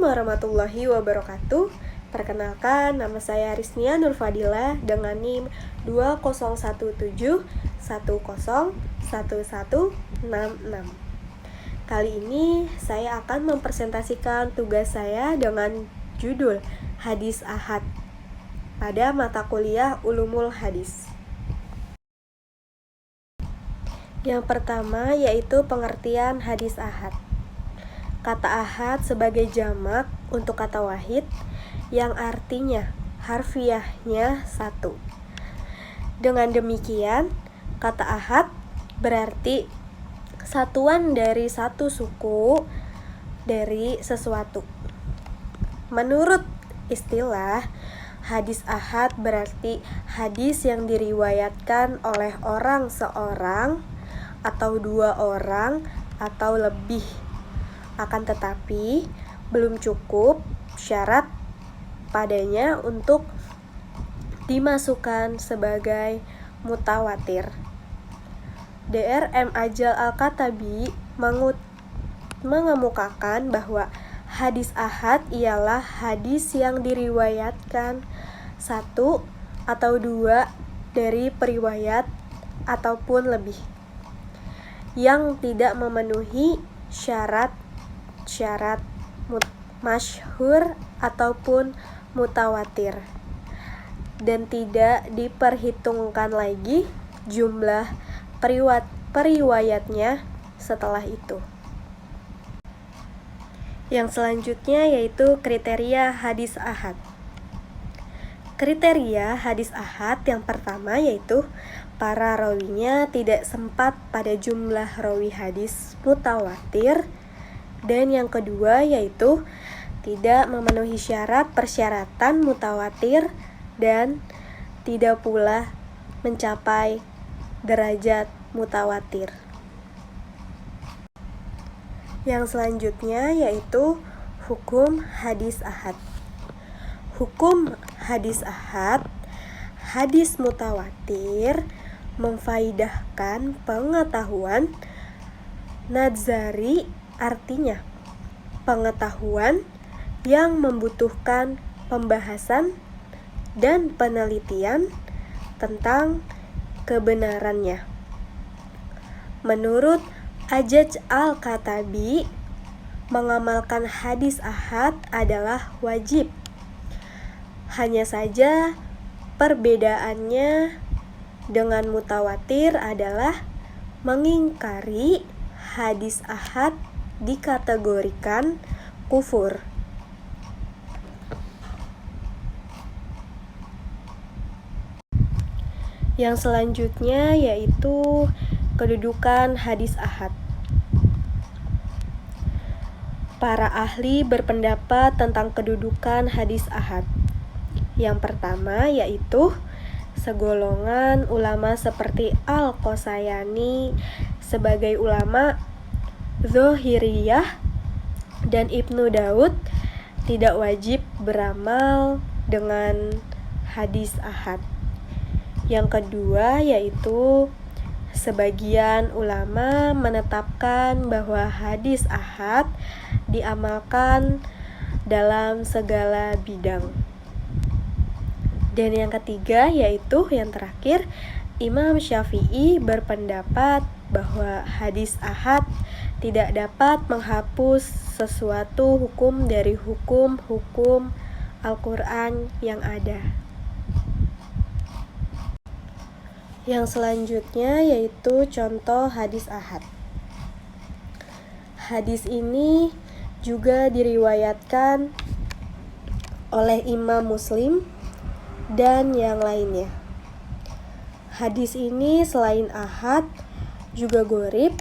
Assalamualaikum warahmatullahi wabarakatuh. Perkenalkan, nama saya Riznia Nurfadila dengan NIM 2017101166. Kali ini saya akan mempresentasikan tugas saya dengan judul Hadis Ahad pada mata kuliah Ulumul Hadis. Yang pertama yaitu pengertian hadis ahad. Kata ahad sebagai jamak untuk kata wahid yang artinya harfiahnya satu. Dengan demikian, kata ahad berarti satuan dari satu suku dari sesuatu. Menurut istilah, hadis ahad berarti hadis yang diriwayatkan oleh orang seorang atau dua orang atau lebih. Akan tetapi, belum cukup syarat padanya untuk dimasukkan sebagai mutawatir. Dr. M. Ajal Al-Katabi mengemukakan bahwa hadis ahad ialah hadis yang diriwayatkan satu atau dua dari periwayat ataupun lebih, yang tidak memenuhi syarat masyhur ataupun mutawatir, dan tidak diperhitungkan lagi jumlah periwayatnya setelah itu. Yang selanjutnya yaitu kriteria hadis ahad. Kriteria hadis ahad yang pertama yaitu para rawinya tidak sempat pada jumlah rawi hadis mutawatir, dan yang kedua yaitu tidak memenuhi syarat persyaratan mutawatir dan tidak pula mencapai derajat mutawatir. Yang selanjutnya yaitu hukum hadis ahad. Hukum hadis ahad, hadis mutawatir memfaidahkan pengetahuan nazari, artinya pengetahuan yang membutuhkan pembahasan dan penelitian tentang kebenarannya. Menurut Ajaj Al-Katabi, mengamalkan hadis ahad adalah wajib. Hanya saja perbedaannya dengan mutawatir adalah mengingkari hadis ahad dikategorikan kufur. Yang selanjutnya yaitu kedudukan hadis ahad. Para ahli berpendapat tentang kedudukan hadis ahad. Yang pertama yaitu segolongan ulama seperti Al-Qasayani sebagai ulama Zohiriyah dan Ibnu Daud tidak wajib beramal dengan hadis ahad. Yang kedua yaitu sebagian ulama menetapkan bahwa hadis ahad diamalkan dalam segala bidang. Dan yang ketiga yaitu yang terakhir, Imam Syafi'i berpendapat bahwa hadis ahad tidak dapat menghapus sesuatu hukum dari hukum-hukum Al-Quran yang ada. Yang selanjutnya yaitu contoh hadis ahad. Hadis ini juga diriwayatkan oleh Imam Muslim dan yang lainnya. Hadis ini selain ahad juga gharib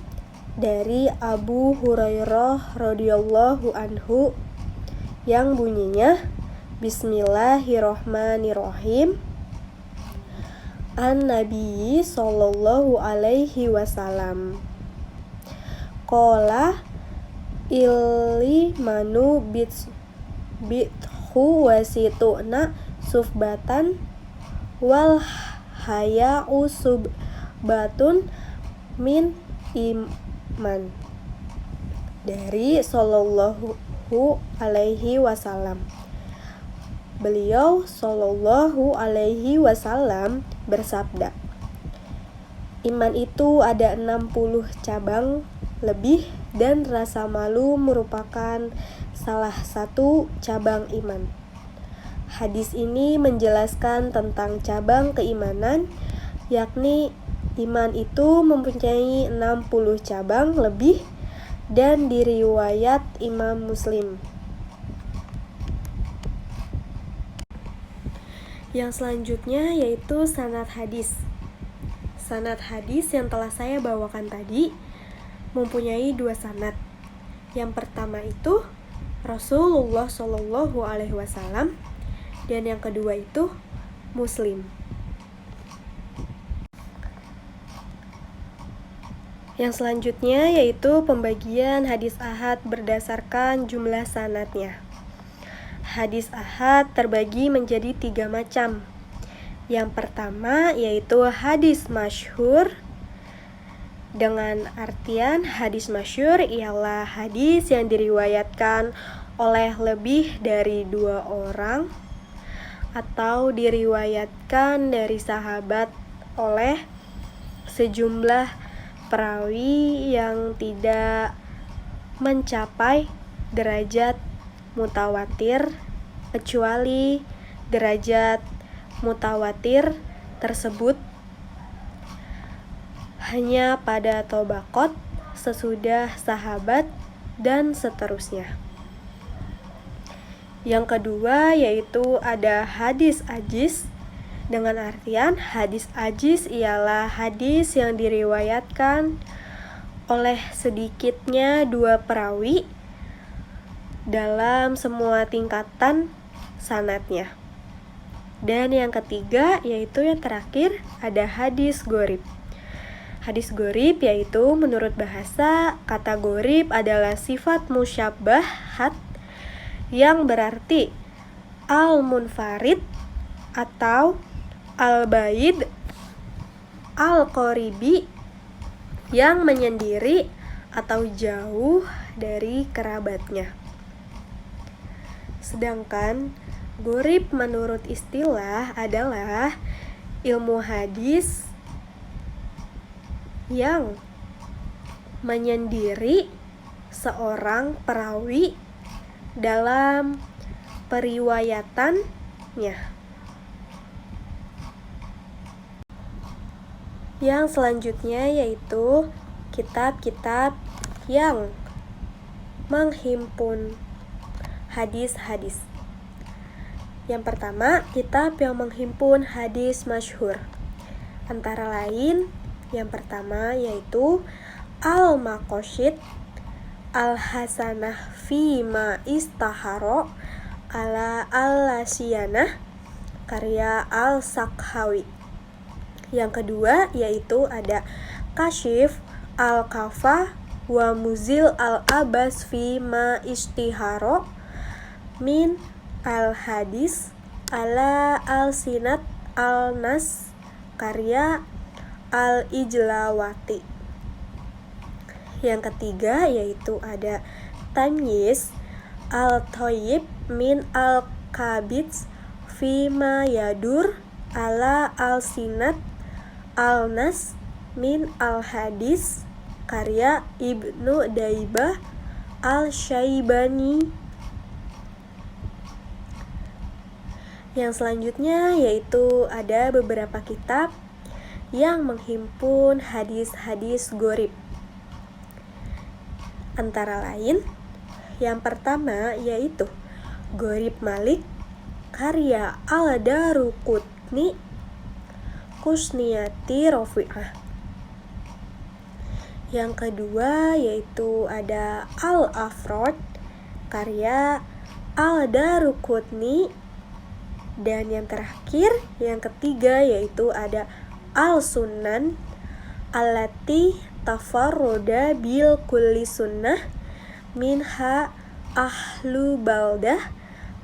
dari Abu Hurairah radhiyallahu anhu yang bunyinya Bismillahirrahmanirrahim. An-Nabi sallallahu alaihi wasallam qala illimanu bithu wasituna sufbatan wal haya'u subbatun min iman. Dari sallallahu Shallallahu Alaihi Wasallam. Beliau Shallallahu Alaihi Wasallam bersabda, iman itu ada 60 cabang lebih dan rasa malu merupakan salah satu cabang iman. Hadis ini menjelaskan tentang cabang keimanan, yakni iman itu mempunyai 60 cabang lebih dan diriwayat Imam Muslim. Yang selanjutnya yaitu sanad hadis. Sanad hadis yang telah saya bawakan tadi mempunyai 2 sanad. Yang pertama itu Rasulullah Shallallahu Alaihi Wasallam dan yang kedua itu Muslim. Yang selanjutnya yaitu pembagian hadis ahad berdasarkan jumlah sanadnya. Hadis ahad terbagi menjadi 3 macam. Yang pertama yaitu hadis masyhur. Dengan artian hadis masyhur ialah hadis yang diriwayatkan oleh lebih dari 2 orang atau diriwayatkan dari sahabat oleh sejumlah perawi yang tidak mencapai derajat mutawatir, kecuali derajat mutawatir tersebut hanya pada tobaqot, sesudah sahabat, dan seterusnya. Yang kedua yaitu ada hadis ajiz. Dengan artian hadis ajiz ialah hadis yang diriwayatkan oleh sedikitnya 2 perawi dalam semua tingkatan sanadnya. Dan yang ketiga yaitu yang terakhir ada hadis gharib. Hadis gharib yaitu menurut bahasa kata gharib adalah sifat musyabbahat yang berarti al-munfarid atau al-baid al-qaribi yang menyendiri atau jauh dari kerabatnya. Sedangkan gharib menurut istilah adalah ilmu hadis yang menyendiri seorang perawi dalam periwayatannya. Yang selanjutnya yaitu kitab-kitab yang menghimpun hadis-hadis. Yang pertama, kitab yang menghimpun hadis masyhur. Antara lain, yang pertama yaitu Al-Maqasid, Al-Hasanah Fima Istaharo ala Al-Lasiyanah, karya Al-Sakhawi. Yang kedua yaitu ada Kasyif Al-Kafa wa Muzil Al-Abas Fima Istiharo min Al-Hadis ala Al-Sinat Al-Nas, karya Al-Ijlawati. Yang ketiga yaitu ada Tamyiz Al-Thayyib min Al-Kabits Fima Yadur ala Al-Sinat Al-Nas min Al-Hadis, karya Ibnu Daibah Al-Syaibani. Yang selanjutnya yaitu ada beberapa kitab yang menghimpun hadis-hadis gharib. Antara lain, yang pertama yaitu Gharib Malik, karya Al-Daruqutni Kusniyati Rafi'ah. Yang kedua yaitu ada Al-Afrod, karya Al-Daruqutni. Dan yang terakhir, yang ketiga yaitu ada Al-Sunan allati tafarroda bil kulli sunnah minha ahlu baldah,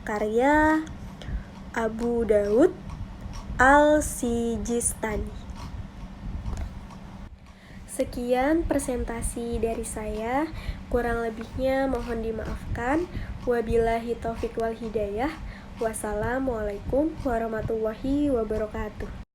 karya Abu Daud Al-Sijistani. Sekian presentasi dari saya, kurang lebihnya mohon dimaafkan. Wabillahi taufiq wal hidayah. Wassalamualaikum warahmatullahi wabarakatuh.